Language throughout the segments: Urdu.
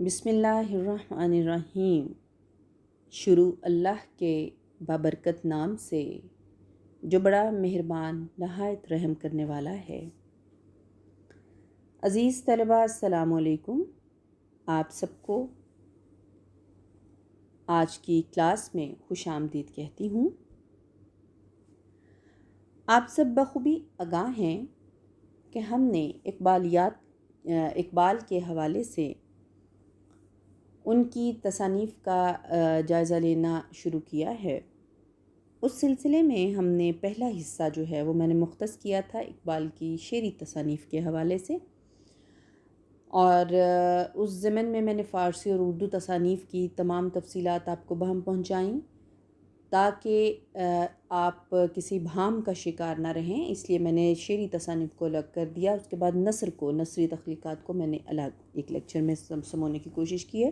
بسم اللہ الرحمن الرحیم۔ شروع اللہ کے بابرکت نام سے جو بڑا مہربان نہایت رحم کرنے والا ہے۔ عزیز طلباء السلام علیکم۔ آپ سب کو آج کی کلاس میں خوش آمدید کہتی ہوں۔ آپ سب بخوبی آگاہ ہیں کہ ہم نے اقبال کے حوالے سے ان کی تصانیف کا جائزہ لینا شروع کیا ہے۔ اس سلسلے میں ہم نے پہلا حصہ جو ہے وہ میں نے مختص کیا تھا اقبال کی شعری تصانیف کے حوالے سے، اور اس ضمن میں نے فارسی اور اردو تصانیف کی تمام تفصیلات آپ کو بہم پہنچائیں تاکہ آپ کسی بھام کا شکار نہ رہیں، اس لیے میں نے شعری تصانیف کو الگ کر دیا۔ اس کے بعد نثری تخلیقات کو میں نے الگ ایک لیکچر میں سمونے کی کوشش کی ہے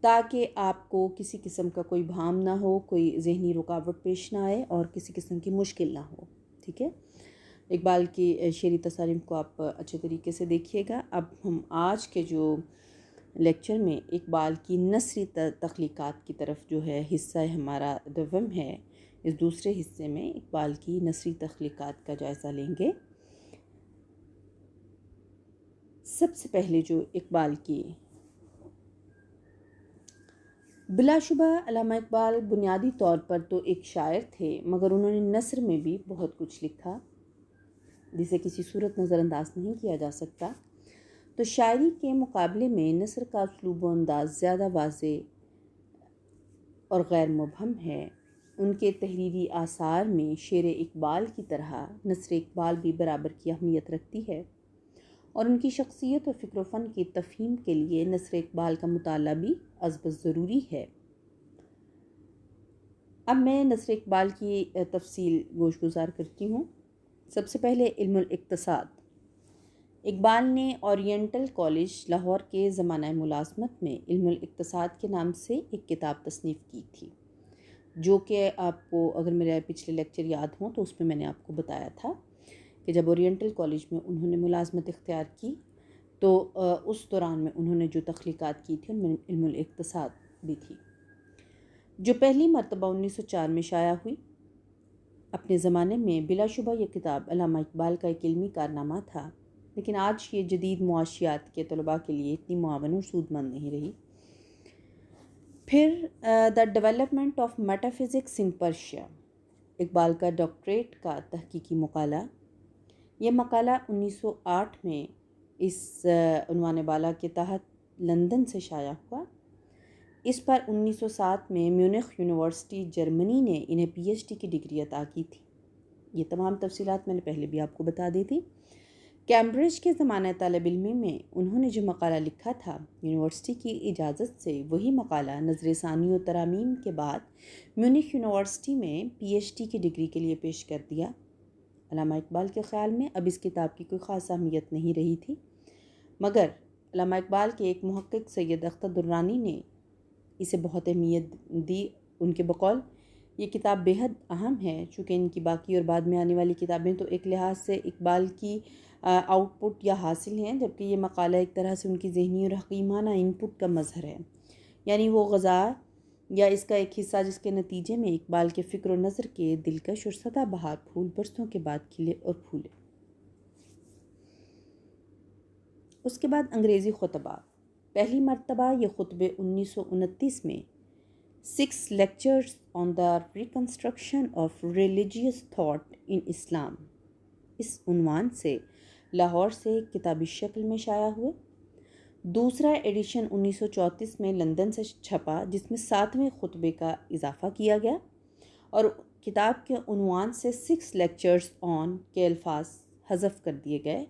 تاکہ آپ کو کسی قسم کا کوئی بھام نہ ہو، کوئی ذہنی رکاوٹ پیش نہ آئے اور کسی قسم کی مشکل نہ ہو۔ ٹھیک ہے، اقبال کی شعری تصانیف کو آپ اچھے طریقے سے دیکھیے گا۔ اب ہم آج کے جو لیکچر میں اقبال کی نثری تخلیقات کی طرف جو ہے حصہ ہمارا دوم ہے، اس دوسرے حصے میں اقبال کی نثری تخلیقات کا جائزہ لیں گے۔ سب سے پہلے جو اقبال کی بلا شبہ علامہ اقبال بنیادی طور پر تو ایک شاعر تھے، مگر انہوں نے نثر میں بھی بہت کچھ لکھا جسے کسی صورت نظر انداز نہیں کیا جا سکتا۔ تو شاعری کے مقابلے میں نثر کا اسلوب و انداز زیادہ واضح اور غیر مبہم ہے۔ ان کے تحریری آثار میں شعر اقبال کی طرح نثر اقبال بھی برابر کی اہمیت رکھتی ہے، اور ان کی شخصیت اور فکر و فن کی تفہیم کے لیے نثر اقبال کا مطالعہ بھی ازب ضروری ہے۔ اب میں نثر اقبال کی تفصیل گوش گزار کرتی ہوں۔ سب سے پہلے علم الاقتصاد۔ اقبال نے اورینٹل کالج لاہور کے زمانہ ملازمت میں علم الاقتصاد کے نام سے ایک کتاب تصنیف کی تھی، جو کہ آپ کو اگر میرے پچھلے لیکچر یاد ہوں تو اس میں نے آپ کو بتایا تھا کہ جب اورینٹل کالج میں انہوں نے ملازمت اختیار کی تو اس دوران میں انہوں نے جو تخلیقات کی تھی ان میں علم الاقتصاد بھی تھی، جو پہلی مرتبہ 1904 میں شائع ہوئی۔ اپنے زمانے میں بلا شبہ یہ کتاب علامہ اقبال کا ایک علمی کارنامہ تھا، لیکن آج یہ جدید معاشیات کے طلباء کے لیے اتنی معاون اور سود مند نہیں رہی۔ پھر the development of meta physics in Persia, Iqbal کا ڈاکٹریٹ کا تحقیقی مقالہ۔ یہ مقالہ 1908 میں اس عنوان بالا کے تحت لندن سے شائع ہوا۔ اس پر 1907 میں میونخ یونیورسٹی جرمنی نے انہیں پی ایچ ڈی کی ڈگری عطا کی تھی۔ یہ تمام تفصیلات میں نے پہلے بھی آپ کو بتا دی تھی۔ کیمبرج کے زمانہ طالب علمی میں انہوں نے جو مقالہ لکھا تھا، یونیورسٹی کی اجازت سے وہی مقالہ نظر ثانی و ترامیم کے بعد میونخ یونیورسٹی میں پی ایچ ڈی کی ڈگری کے لیے پیش کر دیا۔ علامہ اقبال کے خیال میں اب اس کتاب کی کوئی خاص اہمیت نہیں رہی تھی، مگر علامہ اقبال کے ایک محقق سید اختر درانی نے اسے بہت اہمیت دی۔ ان کے بقول یہ کتاب بے حد اہم ہے، چونکہ ان کی باقی اور بعد میں آنے والی کتابیں تو ایک لحاظ سے اقبال کی آؤٹ پٹ یا حاصل ہیں، جبکہ یہ مقالہ ایک طرح سے ان کی ذہنی اور حکیمانہ ان پٹ کا مظہر ہے، یعنی وہ غذا یا اس کا ایک حصہ جس کے نتیجے میں اقبال کے فکر و نظر کے دلکش اور سدا بہار پھول برسوں کے بعد کھلے اور پھولے۔ اس کے بعد انگریزی خطبات۔ پہلی مرتبہ یہ خطبے 1929 میں 6 lectures on the reconstruction of religious thought in Islam اس عنوان سے لاہور سے کتابی شکل میں شائع ہوئے۔ دوسرا ایڈیشن 1934 میں لندن سے چھپا، جس میں 7ویں خطبے کا اضافہ کیا گیا اور کتاب کے عنوان سے 6 lectures on کے الفاظ حذف کر دیے گئے۔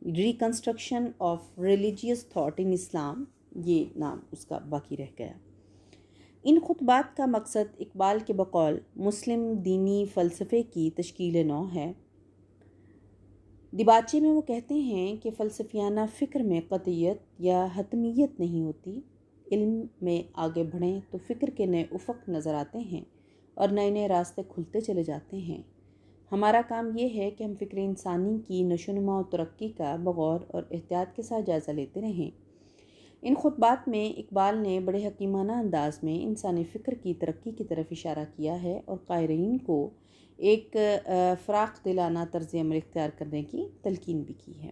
Reconstruction of religious thought in Islam یہ نام اس کا باقی رہ گیا۔ ان خطبات کا مقصد اقبال کے بقول مسلم دینی فلسفے کی تشکیل نو ہے۔ دیباچے میں وہ کہتے ہیں کہ فلسفیانہ فکر میں قطعیت یا حتمیت نہیں ہوتی۔ علم میں آگے بڑھیں تو فکر کے نئے افق نظر آتے ہیں اور نئے نئے راستے کھلتے چلے جاتے ہیں۔ ہمارا کام یہ ہے کہ ہم فکر انسانی کی نشو و نما و ترقی کا بغور اور احتیاط کے ساتھ جائزہ لیتے رہیں۔ ان خطبات میں اقبال نے بڑے حکیمانہ انداز میں انسانی فکر کی ترقی کی طرف اشارہ کیا ہے اور قارئین کو ایک فراخ دلانہ طرز عمل اختیار کرنے کی تلقین بھی کی ہے۔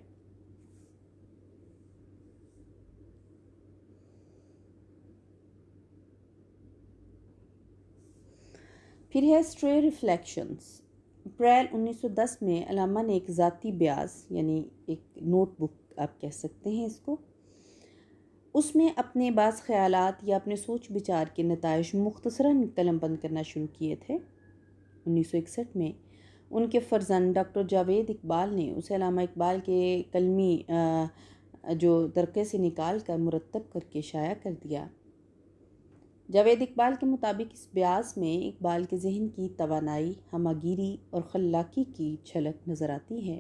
پھر ہے اسٹرے ریفلیکشنز۔ اپریل 1910 میں علامہ نے ایک ذاتی بیاض یعنی ایک نوٹ بک آپ کہہ سکتے ہیں اس کو، اس میں اپنے بعض خیالات یا اپنے سوچ بچار کے نتائج مختصراً قلم بند کرنا شروع کیے تھے۔ 1961 میں ان کے فرزند ڈاکٹر جاوید اقبال نے اسے علامہ اقبال کے کلمی جو ترکے سے نکال کر مرتب کر کے شائع کر دیا۔ جاوید اقبال کے مطابق اس بیاض میں اقبال کے ذہن کی توانائی، ہمہ گیری اور خلاقی کی جھلک نظر آتی ہے۔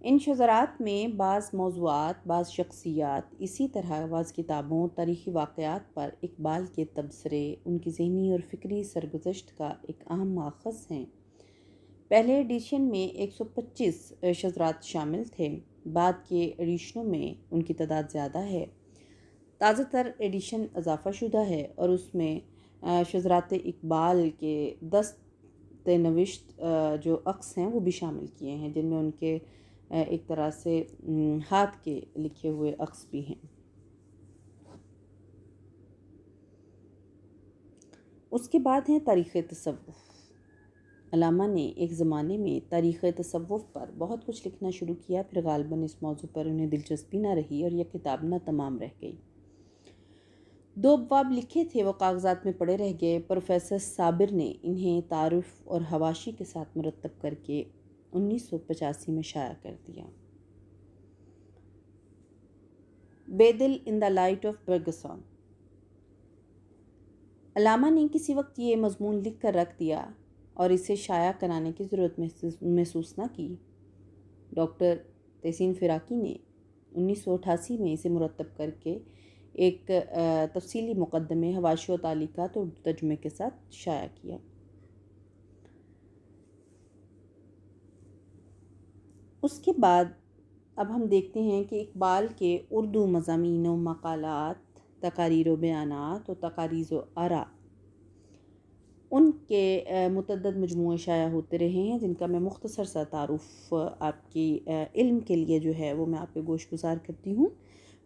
ان شذرات میں بعض موضوعات، بعض شخصیات، اسی طرح بعض کتابوں، تاریخی واقعات پر اقبال کے تبصرے ان کی ذہنی اور فکری سرگزشت کا ایک اہم ماخذ ہیں۔ پہلے ایڈیشن میں 125 شذرات شامل تھے، بعد کے ایڈیشنوں میں ان کی تعداد زیادہ ہے۔ تازہ تر ایڈیشن اضافہ شدہ ہے اور اس میں شذرات اقبال کے 10 نوشت جو عکس ہیں وہ بھی شامل کیے ہیں، جن میں ان کے ایک طرح سے ہاتھ کے لکھے ہوئے عکس بھی ہیں۔ اس کے بعد ہیں تاریخ تصوف۔ علامہ نے ایک زمانے میں تاریخ تصوف پر بہت کچھ لکھنا شروع کیا، پھر غالباً اس موضوع پر انہیں دلچسپی نہ رہی اور یہ کتاب نہ تمام رہ گئی۔ 2 ابواب لکھے تھے، وہ کاغذات میں پڑے رہ گئے۔ پروفیسر صابر نے انہیں تعارف اور حواشی کے ساتھ مرتب کر کے 1985 میں شائع کر دیا۔ بیدل ان دا لائٹ آف برگسون۔ علامہ نے کسی وقت یہ مضمون لکھ کر رکھ دیا اور اسے شائع کرانے کی ضرورت محسوس نہ کی۔ ڈاکٹر تحسین فراقی نے 1988 میں اسے مرتب کر کے ایک تفصیلی مقدمے، حواشی و تعلیقات اور ترجمے کے ساتھ شائع کیا۔ اس کے بعد اب ہم دیکھتے ہیں کہ اقبال کے اردو مضامین و مقالات، تقاریر و بیانات اور تقاریض و آراء، ان کے متعدد مجموعے شائع ہوتے رہے ہیں، جن کا میں مختصر سا تعارف آپ کی علم کے لیے جو ہے وہ میں آپ کے گوش گزار کرتی ہوں۔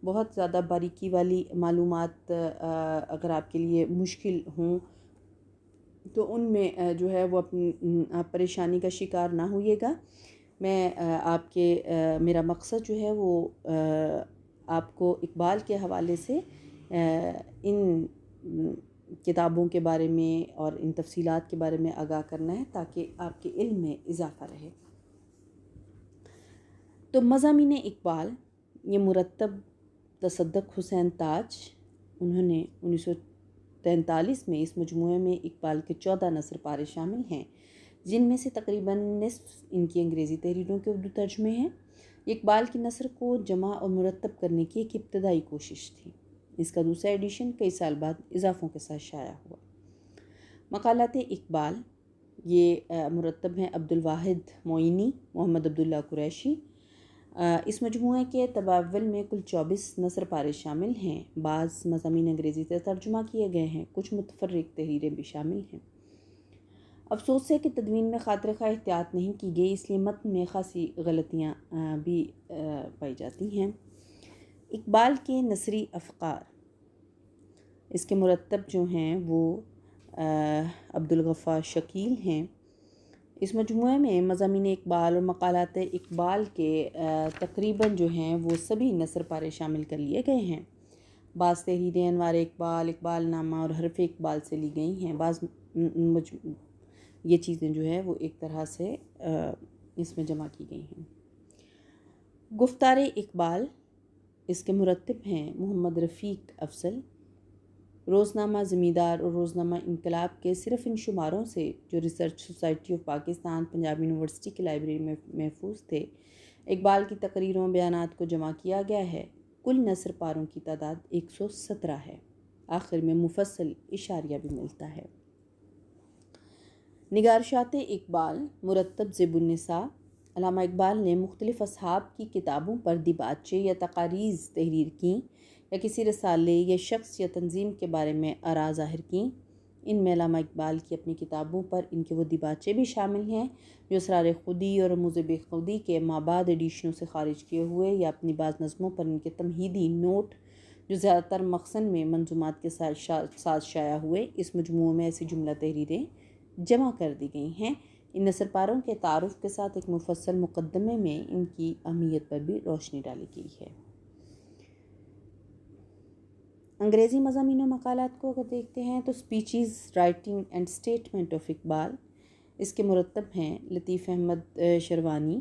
بہت زیادہ باریکی والی معلومات اگر آپ کے لیے مشکل ہوں تو ان میں جو ہے وہ آپ پریشانی کا شکار نہ ہوئیے گا۔ میں آپ کے میرا مقصد جو ہے وہ آپ کو اقبال کے حوالے سے ان کتابوں کے بارے میں اور ان تفصیلات کے بارے میں آگاہ کرنا ہے تاکہ آپ کے علم میں اضافہ رہے۔ تو مضامین اقبال، یہ مرتب تصدق حسین تاج، انہوں نے 1943 میں اس مجموعے میں اقبال کے 14 نثر پارے شامل ہیں، جن میں سے تقریباً نصف ان کی انگریزی تحریروں کے اردو ترجمے ہیں۔ اقبال کی نثر کو جمع اور مرتب کرنے کی ایک ابتدائی کوشش تھی۔ اس کا دوسرا ایڈیشن کئی سال بعد اضافوں کے ساتھ شائع ہوا۔ مقالات اقبال، یہ مرتب ہیں عبدالواحد معینی، محمد عبداللہ قریشی۔ اس مجموعے کے تباول میں کل 24 نثر پارے شامل ہیں، بعض مضامین انگریزی سے ترجمہ کیے گئے ہیں، کچھ متفرق تحریریں بھی شامل ہیں۔ افسوس ہے کہ تدوین میں خاطر خواہ احتیاط نہیں کی گئی، اس لیے متن میں خاصی غلطیاں بھی پائی جاتی ہیں۔ اقبال کے نثری افکار، اس کے مرتب جو ہیں وہ عبدالغفار شکیل ہیں۔ اس مجموعے میں مضامین اقبال اور مقالات اقبال کے تقریباً جو ہیں وہ سبھی نثر پارے شامل کر لیے گئے ہیں۔ بعض تحریریں انوار اقبال، اقبال نامہ اور حرف اقبال سے لی گئی ہیں۔ بعض یہ چیزیں جو ہے وہ ایک طرح سے اس میں جمع کی گئی ہیں۔ گفتار اقبال، اس کے مرتب ہیں محمد رفیق افضل۔ روزنامہ زمیندار اور روزنامہ انقلاب کے صرف ان شماروں سے جو research society of Pakistan Punjab university کی لائبریری میں محفوظ تھے، اقبال کی تقریروں بیانات کو جمع کیا گیا ہے۔ کل نثر پاروں کی تعداد 117 ہے۔ آخر میں مفصل اشاریہ بھی ملتا ہے۔ نگارشات اقبال، مرتب ذیب النساء، علامہ اقبال نے مختلف اصحاب کی کتابوں پر دیباچے یا تقاریض تحریر کیں یا کسی رسالے یا شخص یا تنظیم کے بارے میں آراء ظاہر کیں۔ ان میں علامہ اقبال کی اپنی کتابوں پر ان کے وہ دیباچے بھی شامل ہیں جو اسرار خودی اور رموز بے خودی کے مابعد ایڈیشنوں سے خارج کیے ہوئے، یا اپنی بعض نظموں پر ان کے تمہیدی نوٹ جو زیادہ تر مخزن میں منظومات کے ساتھ شائع ہوئے۔ اس مجموعے میں ایسی جملہ تحریریں جمع کر دی گئی ہیں۔ ان نثر پاروں کے تعارف کے ساتھ ایک مفصل مقدمے میں ان کی اہمیت پر بھی روشنی ڈالی گئی ہے۔ انگریزی مضامین و مقالات کو اگر دیکھتے ہیں تو speeches, writing and statement of Iqbal, اس کے مرتب ہیں لطیف احمد شروانی۔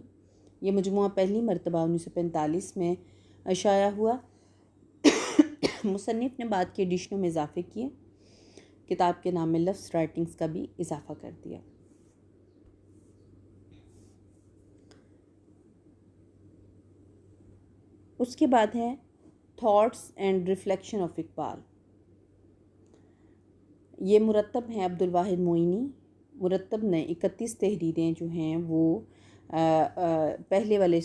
یہ مجموعہ پہلی مرتبہ 1945 میں شائع ہوا۔ مصنف نے بعد کے ایڈیشنوں میں اضافے کیے، کتاب کے نام میں لفظ رائٹنگز کا بھی اضافہ کر دیا۔ اس کے بعد ہے thoughts and reflection of Iqbal. یہ مرتب ہیں عبدالواحد معینی۔ مرتب نے 31 تحریریں جو ہیں وہ پہلے والے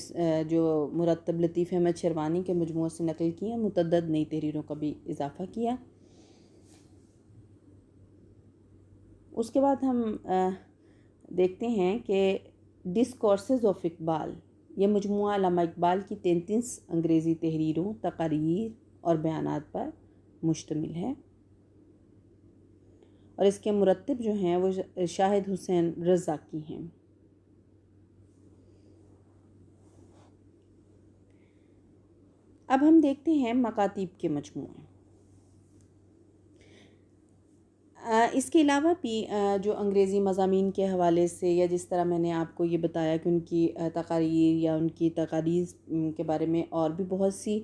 جو مرتب لطیف احمد شروانی کے مجموعہ سے نقل کی ہیں، متعدد نئی تحریروں کا بھی اضافہ کیا۔ اس کے بعد ہم دیکھتے ہیں کہ ڈسکورسز آف اقبال۔ یہ مجموعہ علامہ اقبال کی 33 انگریزی تحریروں، تقاریر اور بیانات پر مشتمل ہے، اور اس کے مرتب جو ہیں وہ شاہد حسین رزاقی ہیں۔ اب ہم دیکھتے ہیں مکاتیب کے مجموعے۔ اس کے علاوہ بھی جو انگریزی مضامین کے حوالے سے، یا جس طرح میں نے آپ کو یہ بتایا کہ ان کی تقاریر یا ان کی تقاریض کے بارے میں اور بھی بہت سی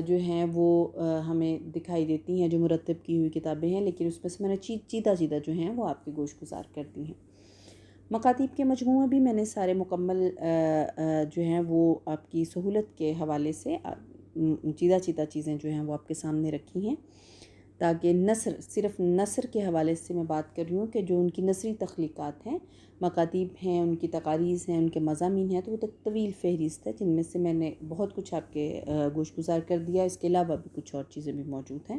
جو ہیں وہ ہمیں دکھائی دیتی ہیں جو مرتب کی ہوئی کتابیں ہیں، لیکن اس میں سے میں نے چیدہ جو ہیں وہ آپ کے گوش گزار کر دی ہیں۔ مکاتیب کے مجموعے بھی میں نے سارے مکمل جو ہیں وہ آپ کی سہولت کے حوالے سے چیدہ چیزیں جو ہیں وہ آپ کے سامنے رکھی ہیں، تاکہ صرف نثر کے حوالے سے میں بات کر رہی ہوں کہ جو ان کی نثری تخلیقات ہیں، مکاتیب ہیں، ان کی تقاریض ہیں، ان کے مضامین ہیں، تو وہ ایک طویل فہرست ہے جن میں سے میں نے بہت کچھ آپ کے گوش گزار کر دیا۔ اس کے علاوہ بھی کچھ اور چیزیں بھی موجود ہیں۔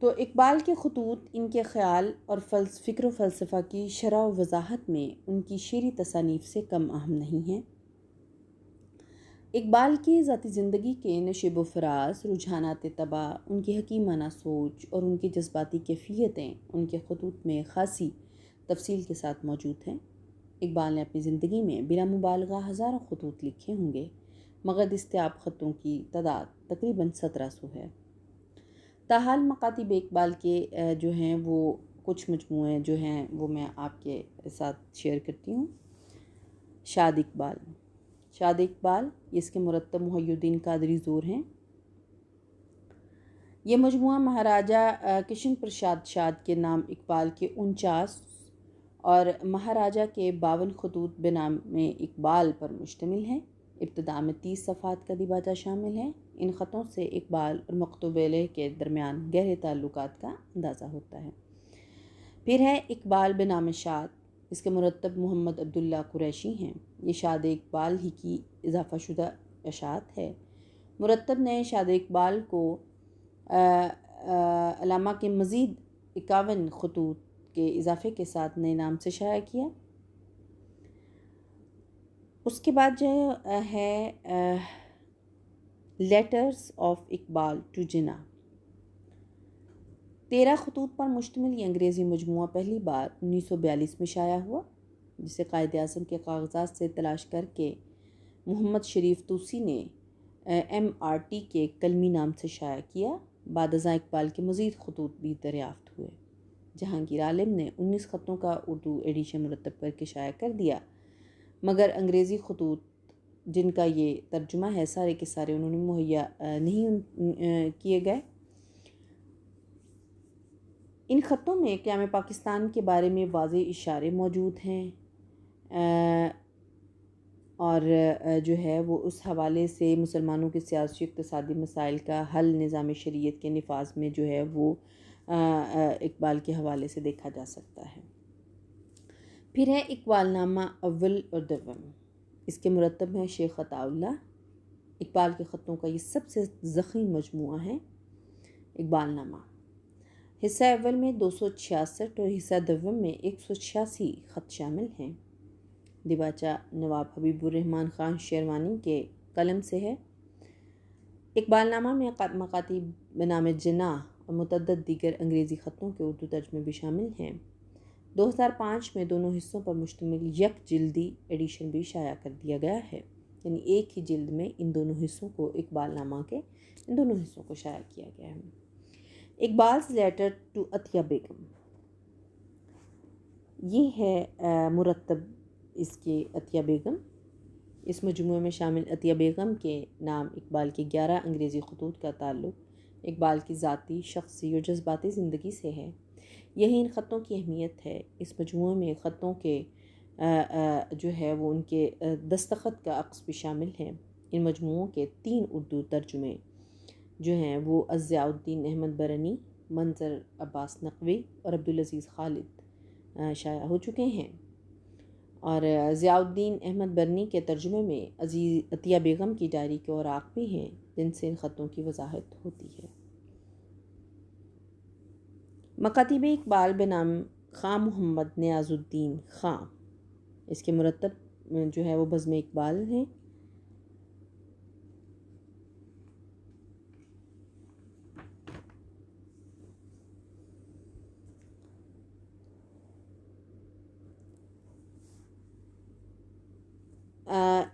تو اقبال کے خطوط ان کے خیال اور فکر و فلسفہ کی شرح و وضاحت میں ان کی شعری تصانیف سے کم اہم نہیں ہیں۔ اقبال کی ذاتی زندگی کے نشیب و فراز، رجحانات طبع، ان کی حکیمانہ سوچ اور ان کی جذباتی کیفیتیں ان کے خطوط میں خاصی تفصیل کے ساتھ موجود ہیں۔ اقبال نے اپنی زندگی میں بلا مبالغہ ہزاروں خطوط لکھے ہوں گے، مگر دستیاب خطوں کی تعداد تقریباً 1700 ہے۔ تاحال مکاتیب اقبال کے جو ہیں وہ کچھ مجموعے جو ہیں وہ میں آپ کے ساتھ شیئر کرتی ہوں۔ شاد اقبال اس کے مرتب محی الدین قادری زور ہیں۔ یہ مجموعہ مہاراجہ کشن پرساد شاد کے نام اقبال کے 49 اور مہاراجہ کے 52 خطوط بنام میں اقبال پر مشتمل ہے۔ ابتداء میں 30 صفحات کا دیباچہ شامل ہے۔ ان خطوں سے اقبال اور مکتوب علیہ کے درمیان گہرے تعلقات کا اندازہ ہوتا ہے۔ پھر ہے اقبال بنام شاد، اس کے مرتب محمد عبداللہ قریشی ہیں۔ یہ شاد اقبال ہی کی اضافہ شدہ اشاعت ہے۔ مرتب نے شاد اقبال کو علامہ کے مزید 51 خطوط کے اضافے کے ساتھ نئے نام سے شائع کیا۔ اس کے بعد جو ہے لیٹرز آف اقبال ٹو جناح، 13 خطوط پر مشتمل یہ انگریزی مجموعہ پہلی بار 1942 میں شائع ہوا، جسے قائد اعظم کے کاغذات سے تلاش کر کے محمد شریف توسی نے MRT کے قلمی نام سے شائع کیا۔ بعد ازاں اقبال کے مزید خطوط بھی دریافت ہوئے۔ جہانگیر عالم نے 19 خطوں کا اردو ایڈیشن مرتب کر کے شائع کر دیا، مگر انگریزی خطوط جن کا یہ ترجمہ ہے سارے کے سارے انہوں نے مہیا نہیں کیے گئے۔ ان خطوں میں قیام پاکستان کے بارے میں واضح اشارے موجود ہیں، اور جو ہے وہ اس حوالے سے مسلمانوں کے سیاسی اقتصادی مسائل کا حل نظام شریعت کے نفاذ میں جو ہے وہ اقبال کے حوالے سے دیکھا جا سکتا ہے۔ پھر ہے اقبال نامہ اول اور دوم، اس کے مرتب ہیں شیخ عطا اللہ۔ اقبال کے خطوں کا یہ سب سے ضخیم مجموعہ ہے اقبال نامہ۔ حصہ اول میں 266 اور حصہ دوم میں 186 خط شامل ہیں۔ دیباچہ نواب حبیب الرحمن خان شیروانی کے قلم سے ہے۔ اقبال نامہ میں مکاتیب بنام جناح اور متعدد دیگر انگریزی خطوں کے اردو ترجمے بھی شامل ہیں۔ 2005 میں دونوں حصوں پر مشتمل یک جلدی ایڈیشن بھی شائع کر دیا گیا ہے، یعنی ایک ہی جلد میں ان دونوں حصوں کو اقبال نامہ کے ان دونوں حصوں کو شائع کیا گیا ہے۔ اقبال's لیٹر ٹو عطیہ بیگم، یہ ہے مرتب اس کے عطیہ بیگم۔ اس مجموعے میں شامل عطیہ بیگم کے نام اقبال کے 11 انگریزی خطوط کا تعلق اقبال کی ذاتی، شخصی اور جذباتی زندگی سے ہے۔ یہی ان خطوں کی اہمیت ہے۔ اس مجموعے میں خطوں کے جو ہے وہ ان کے دستخط کا عکس بھی شامل ہے۔ ان مجموعوں کے 3 اردو ترجمے جو ہیں وہ ضیاء الدین احمد برنی، منظر عباس نقوی اور عبدالعزیز خالد شائع ہو چکے ہیں، اور ضیاء الدین احمد برنی کے ترجمے میں عطیہ بیگم کی ڈائری کے اوراق بھی ہیں جن سے ان خطوں کی وضاحت ہوتی ہے۔ مکاتیب اقبال بنام خاں محمد نیاز الدین خاں، اس کے مرتب جو ہے وہ بزم اقبال ہیں۔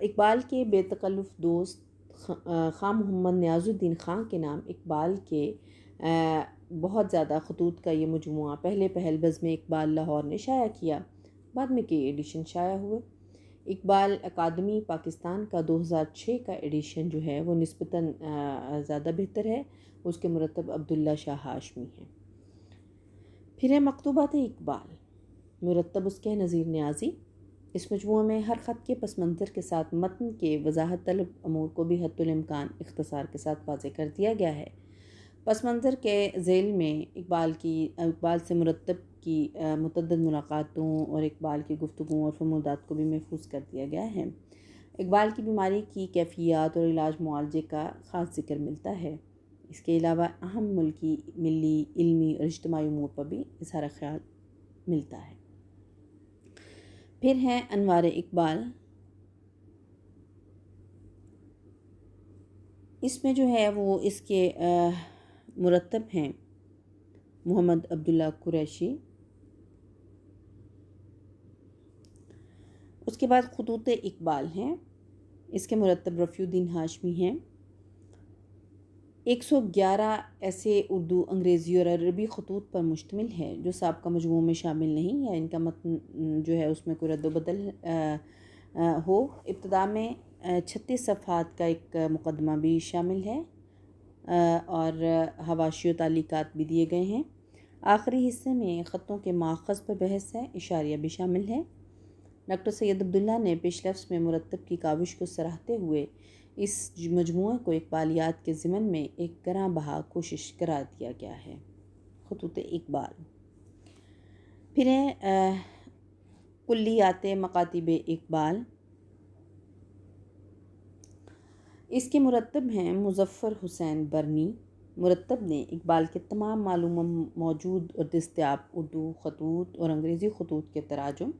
اقبال کے بے تکلف دوست خاں محمد نیاز الدین خاں کے نام اقبال کے بہت زیادہ خطوط کا یہ مجموعہ پہلے پہل بزم اقبال لاہور نے شائع کیا، بعد میں کئی ایڈیشن شائع ہوئے۔ اقبال اکادمی پاکستان کا 2006 کا ایڈیشن جو ہے وہ نسبتاً زیادہ بہتر ہے، اس کے مرتب عبداللہ شاہ ہاشمی ہیں۔ پھر ہے مکتوبات اقبال، مرتب اس کے نذیر نیازی۔ اس مجموعہ میں ہر خط کے پس منظر کے ساتھ متن کے وضاحت طلب امور کو بھی حد الامکان اختصار کے ساتھ واضح کر دیا گیا ہے۔ پس منظر کے ذیل میں اقبال سے مرتب کی متعدد ملاقاتوں اور اقبال کی گفتگوؤں اور فرمودات کو بھی محفوظ کر دیا گیا ہے۔ اقبال کی بیماری کی کیفیات اور علاج معالجے کا خاص ذکر ملتا ہے۔ اس کے علاوہ اہم ملکی، ملی، علمی اور اجتماعی امور پر بھی اظہار خیال ملتا ہے۔ پھر ہے انوار اقبال، اس میں جو ہے وہ اس کے مرتب ہیں محمد عبداللہ قریشی۔ اس کے بعد خطوط اقبال ہیں، اس کے مرتب رفیع الدین ہاشمی ہیں۔ 111 ایسے اردو، انگریزی اور عربی خطوط پر مشتمل ہے جو سابقہ مجموعوں میں شامل نہیں یا ان کا متن جو ہے اس میں کوئی رد و بدل ہو۔ ابتدا میں 36 صفحات کا ایک مقدمہ بھی شامل ہے اور حواشی و تعلیقات بھی دیے گئے ہیں۔ آخری حصے میں خطوں کے ماخذ پر بحث ہے، اشاریہ بھی شامل ہے۔ ڈاکٹر سید عبداللہ نے پیش لفظ میں مرتب کی کاوش کو سراہتے ہوئے اس مجموعے کو اقبالیات کے ضمن میں ایک گراں بہا کوشش قرار دیا گیا ہے۔ خطوط اقبال، پھر ہے کلیات مکاتیب اقبال، اس کے مرتب ہیں مظفر حسین برنی۔ مرتب نے اقبال کے تمام معلوم موجود اور دستیاب اردو خطوط اور انگریزی خطوط کے تراجم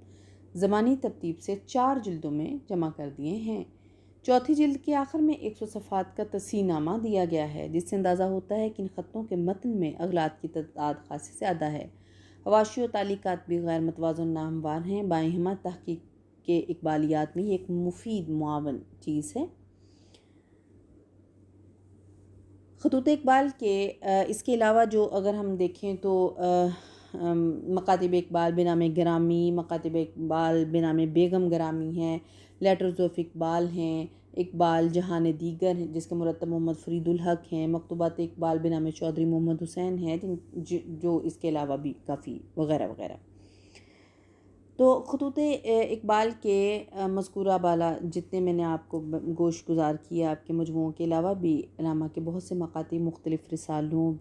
زمانی ترتیب سے 4 جلدوں میں جمع کر دیے ہیں۔ چوتھی جلد کے آخر میں 100 صفحات کا تصحیح نامہ دیا گیا ہے، جس سے اندازہ ہوتا ہے کہ ان خطوں کے متن میں اغلاط کی تعداد خاصی زیادہ ہے۔ حواشی و تعلیقات بھی غیر متوازن ناموار ہیں۔ بائیں ہمہ تحقیق کے اقبالیات میں یہ ایک مفید معاون چیز ہے۔ خطوط اقبال کے اس کے علاوہ جو اگر ہم دیکھیں تو مکاتب اقبال بنام گرامی، مکاتب اقبال بنام بیگم گرامی ہیں، لیٹرز آف اقبال ہیں، اقبال جہان دیگر ہیں جس کے مرتب محمد فرید الحق ہیں، مکتوبات اقبال بنام چودھری محمد حسین ہیں جو اس کے علاوہ بھی کافی وغیرہ وغیرہ۔ تو خطوط اقبال کے مذکورہ بالا جتنے میں نے آپ کو گوش گزار کیا، آپ کے مجموعوں کے علاوہ بھی علامہ کے بہت سے مکاتیب مختلف رسالوں،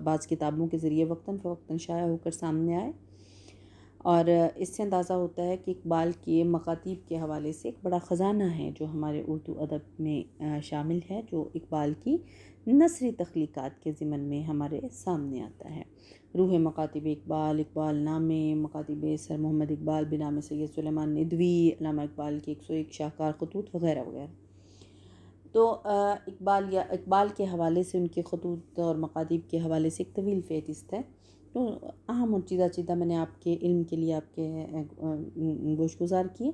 بعض کتابوں کے ذریعے وقتاً فوقتاً شائع ہو کر سامنے آئے، اور اس سے اندازہ ہوتا ہے کہ اقبال کے مکاتیب کے حوالے سے ایک بڑا خزانہ ہے جو ہمارے اردو ادب میں شامل ہے، جو اقبال کی نثری تخلیقات کے ضمن میں ہمارے سامنے آتا ہے۔ روح مکاتب اقبال، اقبال نامے، مکاتب سر محمد اقبال بنام سید سلیمان ندوی، علامہ اقبال کے 101 شاہکار خطوط وغیرہ وغیرہ۔ تو اقبال کے حوالے سے، ان کے خطوط اور مکاتب کے حوالے سے ایک طویل فہرست ہے۔ تو اہم اور چیدہ میں نے آپ کے علم کے لیے آپ کے گوش گزار کیے۔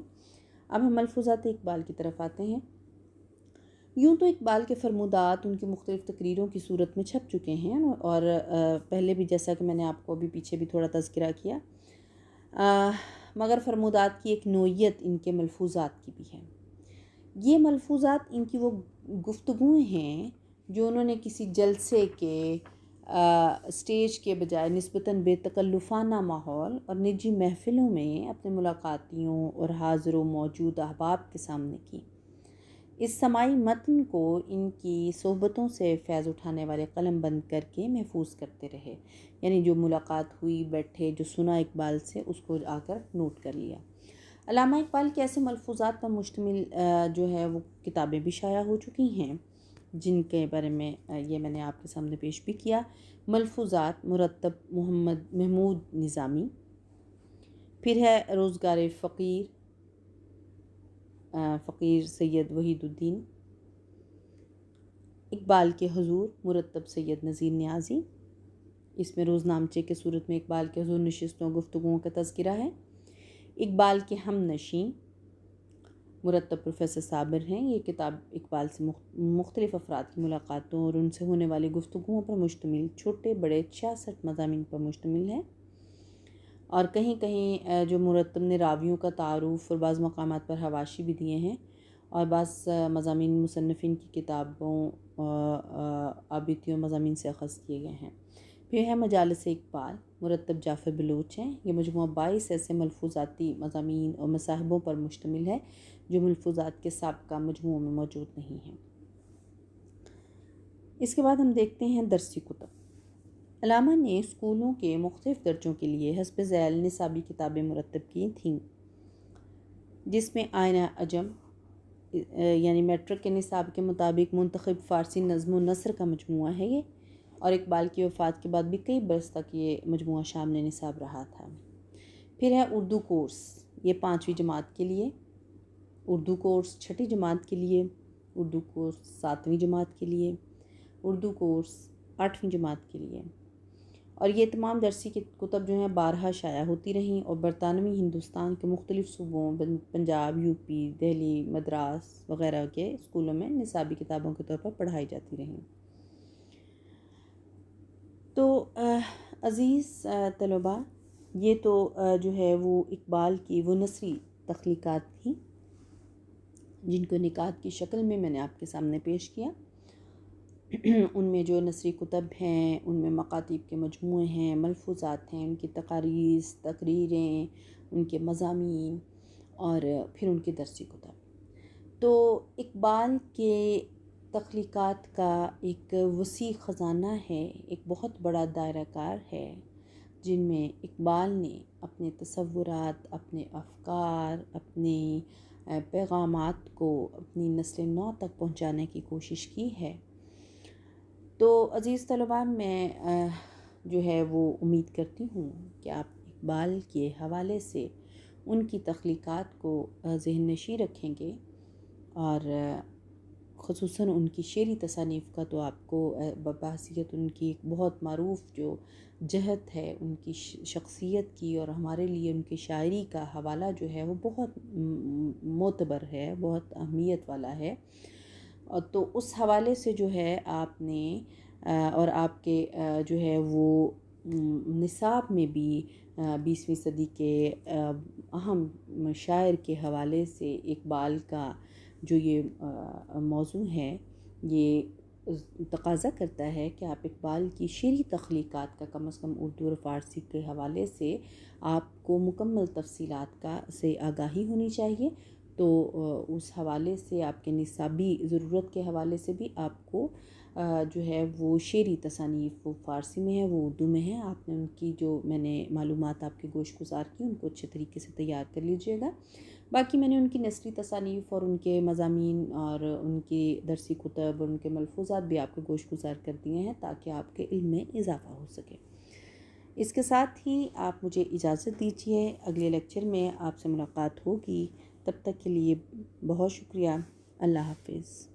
اب ہم ملفوظات اقبال کی طرف آتے ہیں۔ یوں تو اقبال کے فرمودات ان کی مختلف تقریروں کی صورت میں چھپ چکے ہیں، اور پہلے بھی جیسا کہ میں نے آپ کو ابھی پیچھے بھی تھوڑا تذکرہ کیا، مگر فرمودات کی ایک نوعیت ان کے ملفوظات کی بھی ہے۔ یہ ملفوظات ان کی وہ گفتگویں ہیں جو انہوں نے کسی جلسے کے سٹیج کے بجائے نسبتاً بے تکلفانہ ماحول اور نجی محفلوں میں اپنے ملاقاتیوں اور حاضر و موجود احباب کے سامنے کی۔ اس سماعی متن کو ان کی صحبتوں سے فیض اٹھانے والے قلم بند کر کے محفوظ کرتے رہے، یعنی جو ملاقات ہوئی، بیٹھے، جو سنا اقبال سے، اس کو آ کر نوٹ کر لیا۔ علامہ اقبال کے ایسے ملفوظات پر مشتمل جو ہے وہ کتابیں بھی شائع ہو چکی ہیں، جن کے بارے میں یہ میں نے آپ کے سامنے پیش بھی کیا۔ ملفوظات مرتب محمود نظامی، پھر ہے روزگار فقیر سید وحید الدین، اقبال کے حضور مرتب سید نذیر نیازی، اس میں روز نامچے کے صورت میں اقبال کے حضور نشستوں گفتگوؤں کا تذکرہ ہے۔ اقبال کے ہم نشین مرتب پروفیسر صابر ہیں، یہ کتاب اقبال سے مختلف افراد کی ملاقاتوں اور ان سے ہونے والی گفتگوؤں پر مشتمل چھوٹے بڑے 66 مضامین پر مشتمل ہے، اور کہیں کہیں جو مرتب نے راویوں کا تعارف اور بعض مقامات پر حواشی بھی دیے ہیں، اور بعض مضامین مصنفین کی کتابوں آبیتیوں مضامین سے اخذ کیے گئے ہیں۔ پھر ہے مجالس اقبال مرتب جعفر بلوچ ہیں، یہ مجموعہ 22 ایسے ملفوظاتی مضامین اور مصاحبوں پر مشتمل ہے جو ملفوظات کے سابقہ مجموعوں میں موجود نہیں ہیں۔ اس کے بعد ہم دیکھتے ہیں درسی کتب۔ علامہ نے اسکولوں کے مختلف درجوں کے لیے حسب ذیل نصابی کتابیں مرتب کی تھیں، جس میں آئینہ عجم یعنی میٹرک کے نصاب کے مطابق منتخب فارسی نظم و نثر کا مجموعہ ہے یہ، اور اقبال کی وفات کے بعد بھی کئی برس تک یہ مجموعہ شامل نصاب رہا تھا۔ پھر ہے اردو کورس، یہ 5ویں جماعت کے لیے، اردو کورس 6ٹھی جماعت کے لیے، اردو کورس 7ویں جماعت کے لیے، اردو کورس 8ویں جماعت کے لیے، اور یہ تمام درسی کی کتب جو ہیں بارہا شائع ہوتی رہیں اور برطانوی ہندوستان کے مختلف صوبوں، پنجاب، یو پی، دہلی، مدراس وغیرہ کے اسکولوں میں نصابی کتابوں کے طور پر پڑھائی جاتی رہیں۔ تو عزیز طلباء، یہ تو جو ہے وہ اقبال کی وہ نثری تخلیقات تھیں جن کو نکات کی شکل میں نے آپ کے سامنے پیش کیا۔ ان میں جو نثری کتب ہیں، ان میں مکاتیب کے مجموعے ہیں، ملفوظات ہیں، ان کی تقاریض، تقریریں، ان کے مضامین، اور پھر ان کی درسی کتب۔ تو اقبال کے تخلیقات کا ایک وسیع خزانہ ہے، ایک بہت بڑا دائرہ کار ہے، جن میں اقبال نے اپنے تصورات، اپنے افکار، اپنے پیغامات کو اپنی نسل نو تک پہنچانے کی کوشش کی ہے۔ تو عزیز طلباء، میں جو ہے وہ امید کرتی ہوں کہ آپ اقبال کے حوالے سے ان کی تخلیقات کو ذہن نشین رکھیں گے، اور خصوصاً ان کی شعری تصانیف کا تو آپ کو بحیثیت ان کی ایک بہت معروف جو جہت ہے ان کی شخصیت کی، اور ہمارے لیے ان کی شاعری کا حوالہ جو ہے وہ بہت معتبر ہے، بہت اہمیت والا ہے، اور تو اس حوالے سے جو ہے آپ نے اور آپ کے جو ہے وہ نصاب میں بھی 20ویں صدی کے اہم شاعر کے حوالے سے اقبال کا جو یہ موضوع ہے، یہ تقاضا کرتا ہے کہ آپ اقبال کی شعری تخلیقات کا کم از کم اردو اور فارسی کے حوالے سے آپ کو مکمل تفصیلات سے آگاہی ہونی چاہیے، تو اس حوالے سے آپ کے نصابی ضرورت کے حوالے سے بھی آپ کو جو ہے وہ شعری تصانیف وہ فارسی میں ہے، وہ اردو میں ہے. آپ نے ان کی جو میں نے معلومات آپ کے گوش گزار کی ان کو اچھے طریقے سے تیار کر لیجئے گا. باقی میں نے ان کی نثری تصانیف اور ان کے مضامین اور ان کی درسی کتب اور ان کے ملفوظات بھی آپ کے گوش گزار کر دیے ہیں تاکہ آپ کے علم میں اضافہ ہو سکے. اس کے ساتھ ہی آپ مجھے اجازت دیجیے، اگلے لیکچر میں آپ سے ملاقات ہوگی. تب تک کے لیے بہت شکریہ. اللہ حافظ.